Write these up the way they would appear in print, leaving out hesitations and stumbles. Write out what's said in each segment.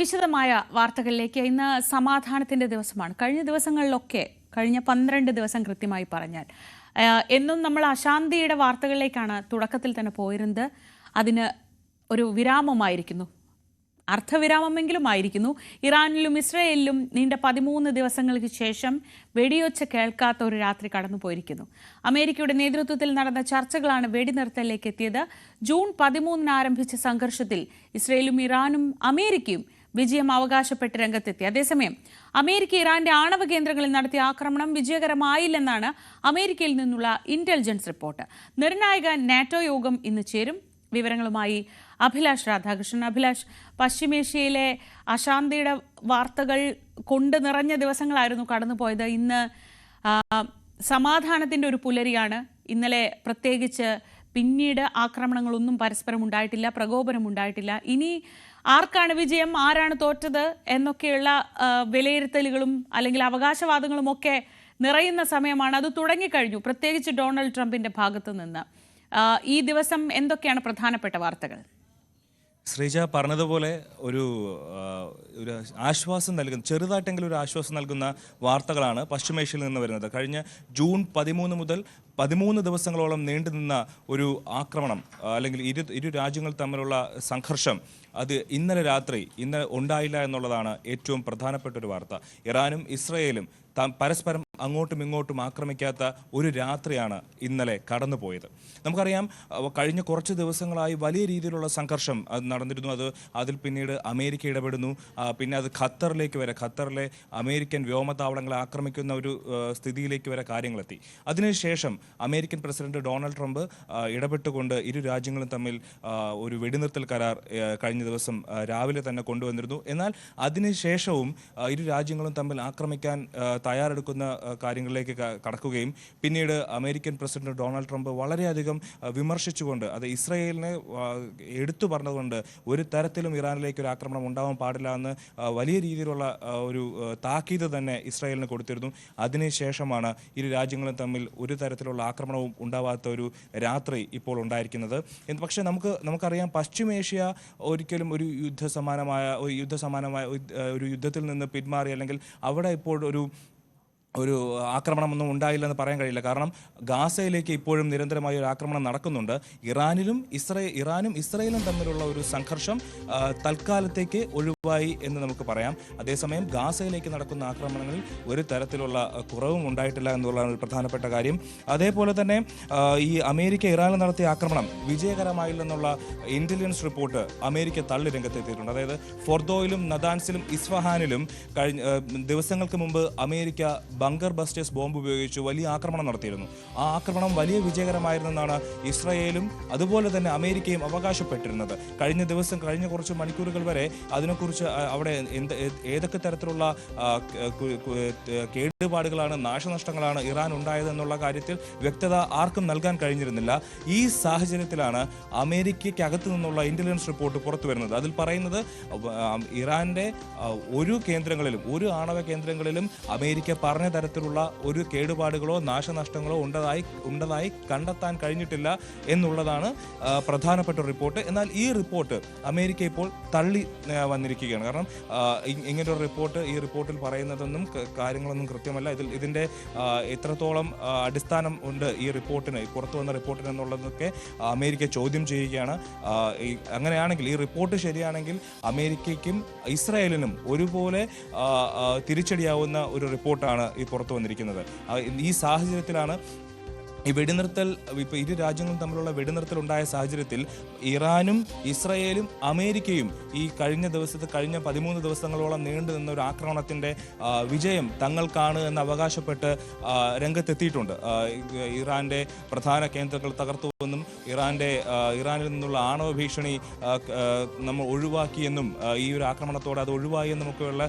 വിശദമായ വാർത്തകളിലേക്ക്. ഇന്ന് സമാധാനത്തിന്റെ ദിവസമാണ്. കഴിഞ്ഞ ദിവസങ്ങളിലൊക്കെ, കഴിഞ്ഞ 12 ദിവസം കൃത്യമായി പറഞ്ഞാൽ, എന്നും നമ്മൾ അശാന്തിയുടെ വാർത്തകളിലേക്കാണ് തുടക്കത്തിൽ തന്നെ പോയിരുന്നത്. അതിന് ഒരു വിരാമമായിരിക്കുന്നു, അർത്ഥവിരാമമെങ്കിലും ആയിരിക്കുന്നു. ഇറാനിലും ഇസ്രയേലിലും നീണ്ട 13 ദിവസങ്ങൾക്ക് ശേഷം വെടിയൊച്ച കേൾക്കാത്ത ഒരു രാത്രി കടന്നുപോയിരിക്കുന്നു. അമേരിക്കയുടെ നേതൃത്വത്തിൽ നടന്ന ചർച്ചകളാണ് വെടിനിർത്തലിലേക്ക് എത്തിയത്. ജൂൺ 13 ആരംഭിച്ച സംഘർഷത്തിൽ ഇസ്രയേലും ഇറാനും അമേരിക്കയും വിജയം അവകാശപ്പെട്ട് രംഗത്തെത്തി. അതേസമയം അമേരിക്ക ഇറാന്റെ ആണവ കേന്ദ്രങ്ങളിൽ നടത്തിയ ആക്രമണം വിജയകരമായില്ലെന്നാണ് അമേരിക്കയിൽ നിന്നുള്ള ഇന്റലിജൻസ് റിപ്പോർട്ട്. നിർണായക നാറ്റോ യോഗം ഇന്ന് ചേരും. വിവരങ്ങളുമായി അഭിലാഷ് രാധാകൃഷ്ണൻ. അഭിലാഷ്, പശ്ചിമേഷ്യയിലെ അശാന്തിയുടെ വാർത്തകൾ കൊണ്ട് നിറഞ്ഞ ദിവസങ്ങളായിരുന്നു കടന്നുപോയത്. ഇന്ന് സമാധാനത്തിന്റെ ഒരു പുലരിയാണ്. ഇന്നലെ പ്രത്യേകിച്ച് പിന്നീട് ആക്രമണങ്ങളൊന്നും പരസ്പരം ഉണ്ടായിട്ടില്ല, പ്രകോപനം ഉണ്ടായിട്ടില്ല. ഇനി ആർക്കാണ് വിജയം, ആരാണ് തോറ്റത് എന്നൊക്കെയുള്ള വിലയിരുത്തലുകളും അല്ലെങ്കിൽ അവകാശവാദങ്ങളും ഒക്കെ നിറയുന്ന സമയമാണ്. അത് തുടങ്ങിക്കഴിഞ്ഞു, പ്രത്യേകിച്ച് ഡൊണാൾഡ് ട്രംപിന്റെ ഭാഗത്തു നിന്ന്. ഈ ദിവസം എന്തൊക്കെയാണ് പ്രധാനപ്പെട്ട വാർത്തകൾ? ശ്രീജ പറഞ്ഞതുപോലെ ഒരു ആശ്വാസം നൽകുന്ന, ചെറുതായിട്ടെങ്കിലും ഒരു ആശ്വാസം നൽകുന്ന വാർത്തകളാണ് പശ്ചിമേഷ്യയിൽ നിന്ന് വരുന്നത്. കഴിഞ്ഞ ജൂൺ 13 മുതൽ 13 ദിവസങ്ങളോളം നീണ്ടുനിന്ന ഒരു ആക്രമണം, അല്ലെങ്കിൽ ഇരു രാജ്യങ്ങൾ തമ്മിലുള്ള സംഘർഷം, അത് ഇന്നലെ രാത്രി ഉണ്ടായില്ല എന്നുള്ളതാണ് ഏറ്റവും പ്രധാനപ്പെട്ട ഒരു വാർത്ത. ഇറാനും ഇസ്രയേലും പരസ്പരം അങ്ങോട്ടും ഇങ്ങോട്ടും ആക്രമിക്കാത്ത ഒരു രാത്രിയാണ് ഇന്നലെ കടന്നുപോയത്. നമുക്കറിയാം, കഴിഞ്ഞ കുറച്ച് ദിവസങ്ങളായി വലിയ രീതിയിലുള്ള സംഘർഷം അത് നടന്നിരുന്നു. അതിൽ പിന്നീട് അമേരിക്ക ഇടപെടുന്നു. പിന്നെ അത് ഖത്തറിലെ അമേരിക്കൻ വ്യോമതാവളങ്ങളെ ആക്രമിക്കുന്ന ഒരു സ്ഥിതിയിലേക്ക് വരെ കാര്യങ്ങളെത്തി. അതിനുശേഷം അമേരിക്കൻ പ്രസിഡന്റ് ഡൊണാൾഡ് ട്രംപ് ഇടപെട്ടുകൊണ്ട് ഇരു രാജ്യങ്ങളും തമ്മിൽ ഒരു വെടിനിർത്തൽ കരാർ കഴിഞ്ഞ ദിവസം രാവിലെ തന്നെ കൊണ്ടുവന്നിരുന്നു. എന്നാൽ അതിനുശേഷവും ഇരു രാജ്യങ്ങളും തമ്മിൽ ആക്രമിക്കാൻ തയ്യാറെടുക്കുന്ന കാര്യങ്ങളിലേക്ക് കടക്കുകയും പിന്നീട് അമേരിക്കൻ പ്രസിഡന്റ് ഡൊണാൾഡ് ട്രംപ് വളരെയധികം വിമർശിച്ചുകൊണ്ട്, അത് ഇസ്രയേലിനെ എടുത്തു പറഞ്ഞതുകൊണ്ട്, ഒരു തരത്തിലും ഇറാനിലേക്ക് ഒരു ആക്രമണം ഉണ്ടാവാൻ പാടില്ല എന്ന് വലിയ രീതിയിലുള്ള ഒരു താക്കീത് തന്നെ ഇസ്രയേലിന് കൊടുത്തിരുന്നു. അതിനുശേഷമാണ് ഇരു രാജ്യങ്ങളും തമ്മിൽ ഒരു തരത്തിലുള്ള ആക്രമണവും ഉണ്ടാവാത്ത ഒരു രാത്രി ഇപ്പോൾ ഉണ്ടായിരിക്കുന്നത്. പക്ഷേ നമുക്കറിയാം, പശ്ചിമേഷ്യ ഒരിക്കലും ഒരു യുദ്ധസമാനമായ ഒരു യുദ്ധത്തിൽ നിന്ന് പിന്മാറി, അല്ലെങ്കിൽ അവിടെ ഇപ്പോൾ ഒരു ആക്രമണമൊന്നും ഉണ്ടായില്ലെന്ന് പറയാൻ കഴിയില്ല. കാരണം ഗാസയിലേക്ക് ഇപ്പോഴും നിരന്തരമായ ഒരു ആക്രമണം നടക്കുന്നുണ്ട്. ഇറാനും ഇസ്രയേലും തമ്മിലുള്ള ഒരു സംഘർഷം തൽക്കാലത്തേക്ക് ഒഴിവായി എന്ന് നമുക്ക് പറയാം. അതേസമയം ഗാസയിലേക്ക് നടക്കുന്ന ആക്രമണങ്ങളിൽ ഒരു തരത്തിലുള്ള കുറവും ഉണ്ടായിട്ടില്ല എന്നുള്ളതാണ് പ്രധാനപ്പെട്ട കാര്യം. അതേപോലെ തന്നെ ഈ അമേരിക്ക ഇറാനിൽ നടത്തിയ ആക്രമണം വിജയകരമായില്ലെന്നുള്ള ഇന്റലിജൻസ് റിപ്പോർട്ട് അമേരിക്ക തള്ളി രംഗത്തെത്തിയിട്ടുണ്ട്. അതായത് ഫോർദോയിലും നദാൻസിലും ഇസ്ഫഹാനിലും കഴിഞ്ഞ ദിവസങ്ങൾക്ക് മുമ്പ് അമേരിക്ക ബങ്കർ ബസ്റ്റേഴ്സ് ബോംബ് ഉപയോഗിച്ച് വലിയ ആക്രമണം നടത്തിയിരുന്നു. ആ ആക്രമണം വലിയ വിജയകരമായിരുന്നെന്നാണ് ഇസ്രയേലും അതുപോലെ തന്നെ അമേരിക്കയും അവകാശപ്പെട്ടിരുന്നത്. കഴിഞ്ഞ കുറച്ച് മണിക്കൂറുകൾ വരെ അതിനെക്കുറിച്ച് അവിടെ ഏതൊക്കെ തരത്തിലുള്ള കേടുപാടുകളാണ്, നാശനഷ്ടങ്ങളാണ് ഇറാൻ ഉണ്ടായതെന്നുള്ള കാര്യത്തിൽ വ്യക്തത ആർക്കും നൽകാൻ കഴിഞ്ഞിരുന്നില്ല. ഈ സാഹചര്യത്തിലാണ് അമേരിക്കയ്ക്കകത്തു നിന്നുള്ള ഇന്റലിജൻസ് റിപ്പോർട്ട് പുറത്തു വരുന്നത്. അതിൽ പറയുന്നത്, ഇറാന്റെ ഒരു ആണവ കേന്ദ്രങ്ങളിലും അമേരിക്ക പറഞ്ഞ തരത്തിലുള്ള ഒരു കേടുപാടുകളോ നാശനഷ്ടങ്ങളോ ഉണ്ടതായി കണ്ടെത്താൻ കഴിഞ്ഞിട്ടില്ല എന്നുള്ളതാണ് പ്രധാനപ്പെട്ട റിപ്പോർട്ട്. എന്നാൽ ഈ റിപ്പോർട്ട് അമേരിക്ക ഇപ്പോൾ തള്ളി വന്നിരിക്കുകയാണ്. കാരണം ഇങ്ങനൊരു ഈ റിപ്പോർട്ടിൽ പറയുന്നതൊന്നും കാര്യങ്ങളൊന്നും കൃത്യമല്ല. ഇതിൻ്റെ എത്രത്തോളം അടിസ്ഥാനം ഉണ്ട് ഈ റിപ്പോർട്ടിന്, പുറത്തു വന്ന റിപ്പോർട്ടിന് എന്നുള്ളതൊക്കെ അമേരിക്ക ചോദ്യം ചെയ്യുകയാണ്. അങ്ങനെയാണെങ്കിൽ, ഈ റിപ്പോർട്ട് ശരിയാണെങ്കിൽ അമേരിക്കയ്ക്കും ഇസ്രായേലിനും ഒരുപോലെ തിരിച്ചടിയാവുന്ന ഒരു റിപ്പോർട്ടാണ് ഈ പുറത്തു വന്നിരിക്കുന്നത്. ഈ സാഹചര്യത്തിലാണ് ഇപ്പോൾ ഇരു രാജ്യങ്ങളും തമ്മിലുള്ള വെടിനിർത്തൽ ഉണ്ടായ സാഹചര്യത്തിൽ ഇറാനും ഇസ്രയേലും അമേരിക്കയും ഈ കഴിഞ്ഞ 13 ദിവസങ്ങളോളം നീണ്ടു നിന്ന ഒരു ആക്രമണത്തിൻ്റെ വിജയം തങ്ങൾക്കാണ് എന്ന് അവകാശപ്പെട്ട് രംഗത്തെത്തിയിട്ടുണ്ട്. ഇറാന്റെ പ്രധാന കേന്ദ്രങ്ങൾ തകർത്തുവെന്നും ഇറാനിൽ നിന്നുള്ള ആണവ ഭീഷണി നമ്മൾ ഒഴിവാക്കിയെന്നും ഈ ഒരു ആക്രമണത്തോടെ അത് ഒഴിവായി എന്നുമൊക്കെയുള്ള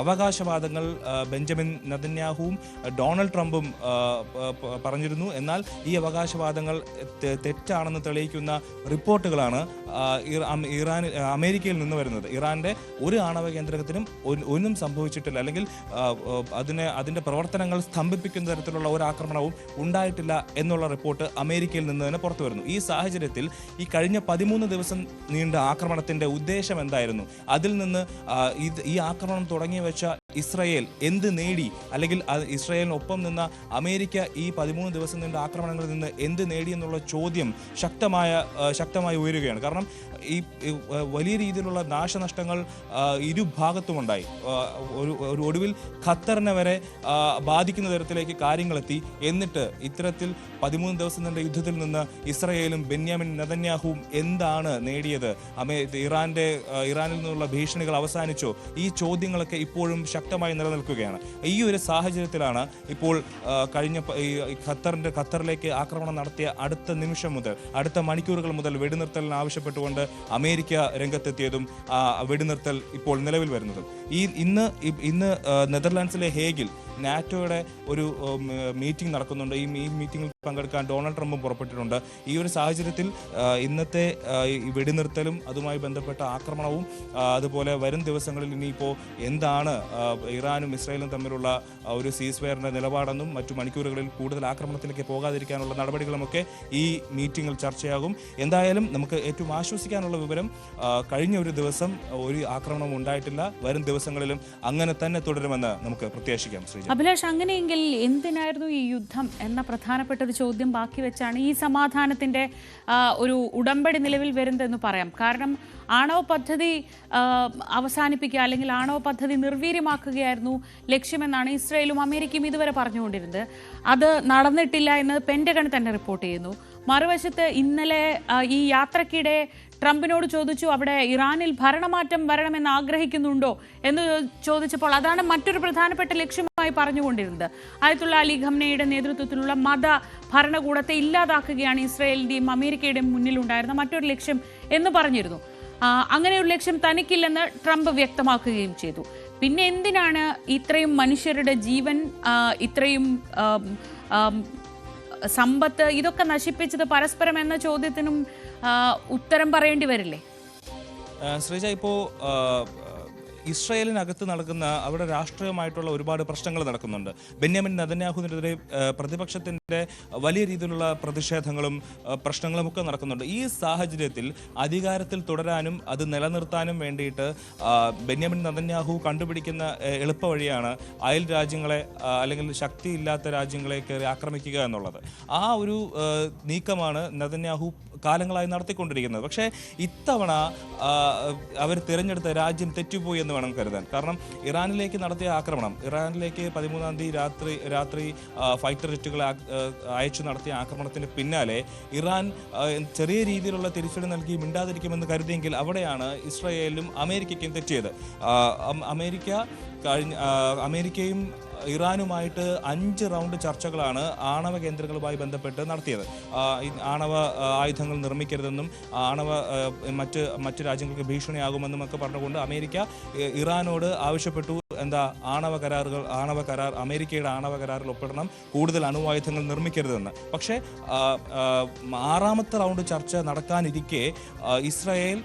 അവകാശവാദങ്ങൾ ബെഞ്ചമിൻ നെതന്യാഹുവും ഡൊണാൾഡ് ട്രംപും പറഞ്ഞിരുന്നു. എന്നാൽ ഈ അവകാശവാദങ്ങൾ തെറ്റാണെന്ന് തെളിയിക്കുന്ന റിപ്പോർട്ടുകളാണ് അമേരിക്കയിൽ നിന്ന് വരുന്നത്. ഇറാന്റെ ഒരു ആണവ കേന്ദ്രത്തിനും ഒന്നും സംഭവിച്ചിട്ടില്ല, അല്ലെങ്കിൽ അതിന്റെ പ്രവർത്തനങ്ങൾ സ്തംഭിപ്പിക്കുന്ന തരത്തിലുള്ള ഒരു ആക്രമണവും ഉണ്ടായിട്ടില്ല എന്നുള്ള റിപ്പോർട്ട് അമേരിക്കയിൽ നിന്ന് തന്നെ പുറത്തു വരുന്നു. ഈ സാഹചര്യത്തിൽ ഈ കഴിഞ്ഞ 13 ദിവസം നീണ്ട ആക്രമണത്തിന്റെ ഉദ്ദേശം എന്തായിരുന്നു? അതിൽ നിന്ന് ഈ ആക്രമണം തുടങ്ങി വെച്ച ഇസ്രായേൽ എന്ത് നേടി, അല്ലെങ്കിൽ ഇസ്രായേലിനൊപ്പം നിന്ന അമേരിക്ക ഈ 13 ദിവസം നീണ്ട ആക്രമണങ്ങളിൽ നിന്ന് എന്ത് നേടി എന്നുള്ള ചോദ്യം ശക്തമായി ഉയരുകയാണ്. കാരണം ഈ വലിയ രീതിയിലുള്ള നാശനഷ്ടങ്ങൾ ഇരുഭാഗത്തുമുണ്ടായി. ഒരു ഒടുവിൽ ഖത്തറിനെ വരെ ബാധിക്കുന്ന തരത്തിലേക്ക് കാര്യങ്ങളെത്തി. എന്നിട്ട് ഇത്തരത്തിൽ 13 ദിവസം നീണ്ട യുദ്ധത്തിൽ നിന്ന് ഇസ്രായേലും ബെന്യാമിൻ നെതന്യാഹുവും എന്താണ് നേടിയത്? ഇറാനിൽ നിന്നുള്ള ഭീഷണികൾ അവസാനിച്ചോ? ഈ ചോദ്യങ്ങളൊക്കെ ഇപ്പോഴും ശക്തമായി നിലനിൽക്കുകയാണ്. ഈ ഒരു സാഹചര്യത്തിലാണ് ഇപ്പോൾ ഖത്തറിലേക്ക് ആക്രമണം നടത്തിയ അടുത്ത നിമിഷം മുതൽ, അടുത്ത മണിക്കൂറുകൾ മുതൽ വെടിനിർത്തലിന് ആവശ്യപ്പെട്ടുകൊണ്ട് അമേരിക്ക രംഗത്തെത്തിയതും വെടിനിർത്തൽ ഇപ്പോൾ നിലവിൽ വരുന്നതും. ഇന്ന് നെതർലാൻഡ്സിലെ ഹേഗിൽ നാറ്റോയുടെ ഒരു മീറ്റിംഗ് നടക്കുന്നുണ്ട്. ഈ മീറ്റിംഗിൽ പങ്കെടുക്കാൻ ഡൊണാൾഡ് ട്രംപും പുറപ്പെട്ടിട്ടുണ്ട്. ഈ ഒരു സാഹചര്യത്തിൽ ഇന്നത്തെ വെടിനിർത്തലും അതുമായി ബന്ധപ്പെട്ട ആക്രമണവും അതുപോലെ വരും ദിവസങ്ങളിൽ ഇനിയിപ്പോൾ എന്താണ് ഇറാനും ഇസ്രായേലും തമ്മിലുള്ള ഒരു സീസ്ഫയറിന്റെ നിലപാടെന്നും മറ്റു മണിക്കൂറുകളിൽ കൂടുതൽ ആക്രമണത്തിലേക്ക് പോകാതിരിക്കാനുള്ള നടപടികളുമൊക്കെ ഈ മീറ്റിംഗിൽ ചർച്ചയാകും. എന്തായാലും നമുക്ക് ഏറ്റവും ആശ്വസിക്കാനുള്ള വിവരം, കഴിഞ്ഞ ഒരു ദിവസം ഒരു ആക്രമണം ഉണ്ടായിട്ടില്ല. വരും ദിവസങ്ങളിലും അങ്ങനെ തന്നെ തുടരുമെന്ന് നമുക്ക് പ്രത്യാശിക്കാം. അഭിലാഷ്, അങ്ങനെയെങ്കിൽ എന്തിനായിരുന്നു ഈ യുദ്ധം എന്ന പ്രധാനപ്പെട്ട ഒരു ചോദ്യം ബാക്കി വെച്ചാണ് ഈ സമാധാനത്തിന്റെ ഒരു ഉടമ്പടി നിലവിൽ വരുന്നതെന്ന് പറയാം. കാരണം ആണവ പദ്ധതി അവസാനിപ്പിക്കുക, അല്ലെങ്കിൽ ആണവ പദ്ധതി നിർവീര്യമാക്കുകയായിരുന്നു ലക്ഷ്യമെന്നാണ് ഇസ്രായേലും അമേരിക്കയും ഇതുവരെ പറഞ്ഞുകൊണ്ടിരുന്നത്. അത് നടന്നിട്ടില്ല എന്ന് പെന്റഗൺ തന്നെ റിപ്പോർട്ട് ചെയ്യുന്നു. മറുവശത്ത് ഇന്നലെ ഈ യാത്രക്കിടെ ട്രംപിനോട് ചോദിച്ചു, അവിടെ ഇറാനിൽ ഭരണമാറ്റം വരണമെന്ന് ആഗ്രഹിക്കുന്നുണ്ടോ എന്ന് ചോദിച്ചപ്പോൾ അതാണ് മറ്റൊരു പ്രധാനപ്പെട്ട ലക്ഷ്യമായി പറഞ്ഞുകൊണ്ടിരുന്നത്. ആയത്തുള്ള അലി ഖംനയുടെ നേതൃത്വത്തിലുള്ള മത ഭരണകൂടത്തെ ഇല്ലാതാക്കുകയാണ് ഇസ്രായേലിന്റെയും അമേരിക്കയുടെയും മുന്നിലുണ്ടായിരുന്ന മറ്റൊരു ലക്ഷ്യം എന്ന് പറഞ്ഞിരുന്നു. അങ്ങനെയൊരു ലക്ഷ്യം തനിക്കില്ലെന്ന് ട്രംപ് വ്യക്തമാക്കുകയും ചെയ്തു. പിന്നെ എന്തിനാണ് ഇത്രയും മനുഷ്യരുടെ ജീവൻ, ഇത്രയും സമ്പത്ത്, ഇതൊക്കെ നശിപ്പിച്ചത് പരസ്പരം എന്ന ചോദ്യത്തിനും ഉത്തരം പറയേണ്ടി വരില്ലേ? ശ്രീജ, ഇപ്പോൾ ഇസ്രായേലിനകത്ത് നടക്കുന്ന അവിടെ രാഷ്ട്രീയമായിട്ടുള്ള ഒരുപാട് പ്രശ്നങ്ങൾ നടക്കുന്നുണ്ട്. ബെന്യാമിൻ നെതന്യാഹുവിനെതിരെ പ്രതിപക്ഷത്തിൻ്റെ വലിയ രീതിയിലുള്ള പ്രതിഷേധങ്ങളും പ്രശ്നങ്ങളും ഒക്കെ നടക്കുന്നുണ്ട്. ഈ സാഹചര്യത്തിൽ അധികാരത്തിൽ തുടരാനും അത് നിലനിർത്താനും വേണ്ടിയിട്ട് ബെന്യാമിൻ നെതന്യാഹു കണ്ടുപിടിക്കുന്ന എളുപ്പ വഴിയാണ് അയൽ രാജ്യങ്ങളെ അല്ലെങ്കിൽ ശക്തിയില്ലാത്ത രാജ്യങ്ങളെ കയറി ആക്രമിക്കുക എന്നുള്ളത്. ആ ഒരു നീക്കമാണ് നെതന്യാഹു കാലങ്ങളായി നടത്തിക്കൊണ്ടിരിക്കുന്നത്. പക്ഷേ ഇത്തവണ അവർ തിരഞ്ഞെടുത്ത രാജ്യം തെറ്റുപോയി എന്ന് വേണം കരുതാൻ. കാരണം ഇറാനിലേക്ക് നടത്തിയ ആക്രമണം, ഇറാനിലേക്ക് 13-ാം തീയതി രാത്രി ഫൈറ്റർ ജെറ്റുകളെ അയച്ചു നടത്തിയ ആക്രമണത്തിന് പിന്നാലെ ഇറാൻ ചെറിയ രീതിയിലുള്ള തിരിച്ചടി നൽകി മിണ്ടാതിരിക്കുമെന്ന് കരുതിയെങ്കിൽ അവിടെയാണ് ഇസ്രായേലിലും അമേരിക്കയ്ക്കും തെറ്റിയത്. അമേരിക്കയും ഇറാനുമായിട്ട് 5 റൗണ്ട് ചർച്ചകളാണ് ആണവ കേന്ദ്രങ്ങളുമായി ബന്ധപ്പെട്ട് നടത്തിയത്. ആണവ ആയുധങ്ങൾ നിർമ്മിക്കരുതെന്നും മറ്റ് രാജ്യങ്ങൾക്ക് ഭീഷണിയാകുമെന്നും ഒക്കെ പറഞ്ഞുകൊണ്ട് അമേരിക്ക ഇറാനോട് ആവശ്യപ്പെട്ടു, ആണവ കരാർ അമേരിക്കയുടെ ആണവ കരാറിൽ ഒപ്പിടണം, കൂടുതൽ അണുവായുധങ്ങൾ നിർമ്മിക്കരുതെന്ന്. പക്ഷേ 6ാമത്തെ റൗണ്ട് ചർച്ച നടക്കാനിരിക്കെ ഇസ്രായേൽ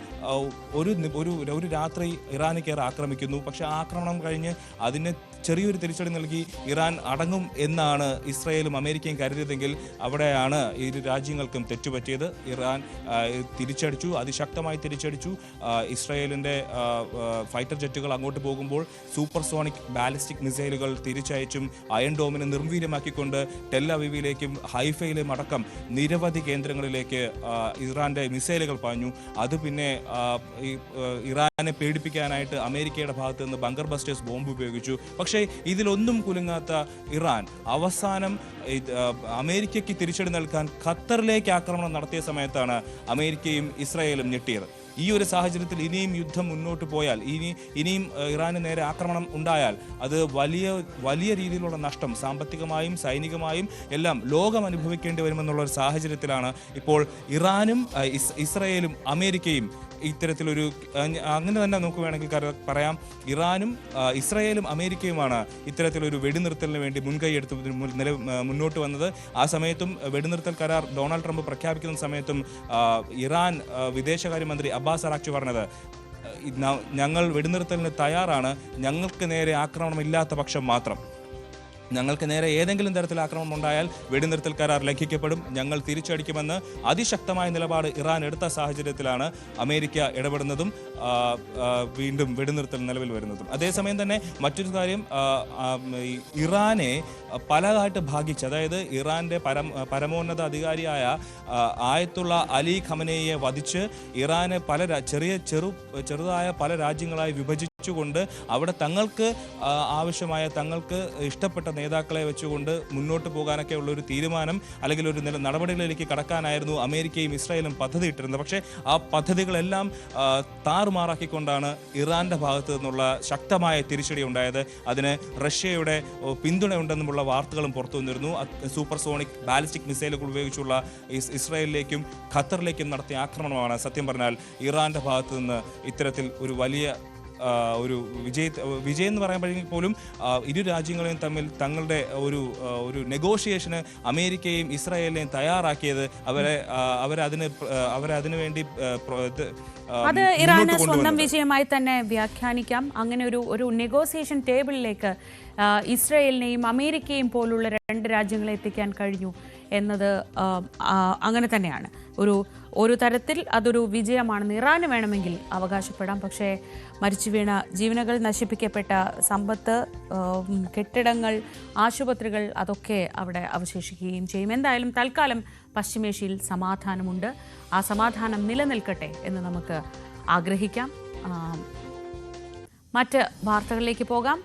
ഒരു രാത്രി ഇറാന് കയറി ആക്രമിക്കുന്നു. പക്ഷേ ആക്രമണം കഴിഞ്ഞ് അതിന് ചെറിയൊരു തിരിച്ചടി നൽകി ഇറാൻ അടങ്ങും എന്നാണ് ഇസ്രായേലും അമേരിക്കയും കരുതിയതെങ്കിൽ അവിടെയാണ് ഇരു രാജ്യങ്ങൾക്കും തെറ്റുപറ്റിയത്. ഇറാൻ തിരിച്ചടിച്ചു, അതിശക്തമായി തിരിച്ചടിച്ചു. ഇസ്രായേലിൻ്റെ ഫൈറ്റർ ജെറ്റുകൾ അങ്ങോട്ട് പോകുമ്പോൾ സൂപ്പർസോണിക് ബാലിസ്റ്റിക് മിസൈലുകൾ തിരിച്ചയച്ചും അയൺ ഡോമിനെ നിർവീര്യമാക്കിക്കൊണ്ട് ടെൽ അവീവിലേക്കും ഹൈഫയിലും അടക്കം നിരവധി കേന്ദ്രങ്ങളിലേക്ക് ഇറാന്റെ മിസൈലുകൾ പാഞ്ഞു. അത് പിന്നെ ഇറാനെ പേടിപ്പിക്കാനായിട്ട് അമേരിക്കയുടെ ഭാഗത്ത് നിന്ന് ബങ്കർ ബസ്റ്റേഴ്സ് ബോംബ് ഉപയോഗിച്ചു. പക്ഷേ ഇതിലൊന്നും കുലുങ്ങാത്ത ഇറാൻ അവസാനം അമേരിക്കയ്ക്ക് തിരിച്ചടി നൽകാൻ ഖത്തറിലേക്ക് ആക്രമണം നടത്തിയ സമയത്താണ് അമേരിക്കയും ഇസ്രായേലും ഞെട്ടിയത്. ഈ ഒരു സാഹചര്യത്തിൽ ഇനിയും യുദ്ധം മുന്നോട്ട് പോയാൽ ഇനിയും ഇറാന് നേരെ ആക്രമണം ഉണ്ടായാൽ അത് വലിയ രീതിയിലുള്ള നഷ്ടം സാമ്പത്തികമായും സൈനികമായും എല്ലാം ലോകം അനുഭവിക്കേണ്ടി വരുമെന്നുള്ള ഒരു സാഹചര്യത്തിലാണ് ഇപ്പോൾ ഇറാനും ഇസ്രയേലും അമേരിക്കയും ഇത്തരത്തിലൊരു അങ്ങനെ തന്നെ നമുക്ക് വേണമെങ്കിൽ പറയാം ഇറാനും ഇസ്രയേലും അമേരിക്കയുമാണ് ഇത്തരത്തിലൊരു വെടിനിർത്തലിന് വേണ്ടി മുൻകൈയെടുത്ത് മുന്നോട്ട് വന്നത്. ആ സമയത്തും വെടിനിർത്തൽ കരാർ ഡൊണാൾഡ് ട്രംപ് പ്രഖ്യാപിക്കുന്ന സമയത്തും ഇറാൻ വിദേശകാര്യമന്ത്രി അബ്ബാസ് അറാക്ചി പറഞ്ഞത് ഞങ്ങൾ വെടിനിർത്തലിന് തയ്യാറാണ്, ഞങ്ങൾക്ക് നേരെ ആക്രമണമില്ലാത്ത പക്ഷം മാത്രം. ഞങ്ങൾക്ക് നേരെ ഏതെങ്കിലും തരത്തിൽ ആക്രമണം ഉണ്ടായാൽ വെടിനിർത്തൽ കരാർ ലംഘിക്കപ്പെടും, ഞങ്ങൾ തിരിച്ചടിക്കുമെന്ന് അതിശക്തമായ നിലപാട് ഇറാൻ എടുത്ത സാഹചര്യത്തിലാണ് അമേരിക്ക ഇടപെടുന്നതും വീണ്ടും വെടിനിർത്തൽ നിലവിൽ വരുന്നതും. അതേസമയം തന്നെ മറ്റൊരു കാര്യം, ഇറാനെ പലതായിട്ട് ഭാഗിച്ച്, അതായത് ഇറാന്റെ പരമോന്നത അധികാരിയായ ആയത്തുള്ള അലി ഖമനേയെ വധിച്ച് ഇറാനെ ചെറുതായ പല രാജ്യങ്ങളായി വിഭജിച്ചുകൊണ്ട് അവിടെ തങ്ങൾക്ക് ആവശ്യമായ തങ്ങൾക്ക് ഇഷ്ടപ്പെട്ട നേതാക്കളെ വെച്ചുകൊണ്ട് മുന്നോട്ട് പോകാനൊക്കെ ഉള്ള ഒരു തീരുമാനം അല്ലെങ്കിൽ ഒരു നടപടികളിലേക്ക് കടക്കാനായിരുന്നു അമേരിക്കയും ഇസ്രായേലും പദ്ധതി ഇട്ടിരുന്നത്. പക്ഷേ ആ പദ്ധതികളെല്ലാം താറുമാറാക്കിക്കൊണ്ടാണ് ഇറാന്റെ ഭാഗത്തു നിന്നുള്ള ശക്തമായ തിരിച്ചടി ഉണ്ടായത്. അതിന് റഷ്യയുടെ പിന്തുണയുണ്ടെന്നുമുള്ള വാർത്തകളും പുറത്തു വന്നിരുന്നു. സൂപ്പർസോണിക് ബാലിസ്റ്റിക് മിസൈലുകൾ ഉപയോഗിച്ചുള്ള ഇസ്രായേലിലേക്കും ഖത്തറിലേക്കും നടത്തിയ ആക്രമണമാണ് സത്യം പറഞ്ഞാൽ ഇറാന്റെ ഭാഗത്തു നിന്ന് ഇത്തരത്തിൽ ഒരു വലിയ ഒരു വിജയം എന്ന് പറയുമ്പോഴെങ്കിൽ പോലും ഇരു രാജ്യങ്ങളെയും തമ്മിൽ തങ്ങളുടെ ഒരു നെഗോഷിയേഷന് അമേരിക്കയും ഇസ്രായേലിനെയും തയ്യാറാക്കിയത് അവരതിനു വേണ്ടി അത് ഇറാന് സ്വന്തം വിജയമായി തന്നെ വ്യാഖ്യാനിക്കാം. അങ്ങനെ ഒരു നെഗോസിയേഷൻ ടേബിളിലേക്ക് ഇസ്രായേലിനെയും അമേരിക്കയും പോലുള്ള രണ്ട് രാജ്യങ്ങളെ എത്തിക്കാൻ കഴിഞ്ഞു എന്നത് അങ്ങനെ തന്നെയാണ്. ഒരു തരത്തിൽ അതൊരു വിജയമാണെന്ന് ഇറാന് വേണമെങ്കിൽ അവകാശപ്പെടാം. പക്ഷേ മരിച്ചു വീണ ജീവനുകൾ, നശിപ്പിക്കപ്പെട്ട സമ്പത്ത്, കെട്ടിടങ്ങൾ, ആശുപത്രികൾ അതൊക്കെ അവിടെ അവശേഷിക്കുകയും ചെയ്യും. എന്തായാലും തൽക്കാലം പശ്ചിമേഷ്യയിൽ സമാധാനമുണ്ട്. ആ സമാധാനം നിലനിൽക്കട്ടെ എന്ന് നമുക്ക് ആഗ്രഹിക്കാം. മറ്റ് വാർത്തകളിലേക്ക് പോകാം.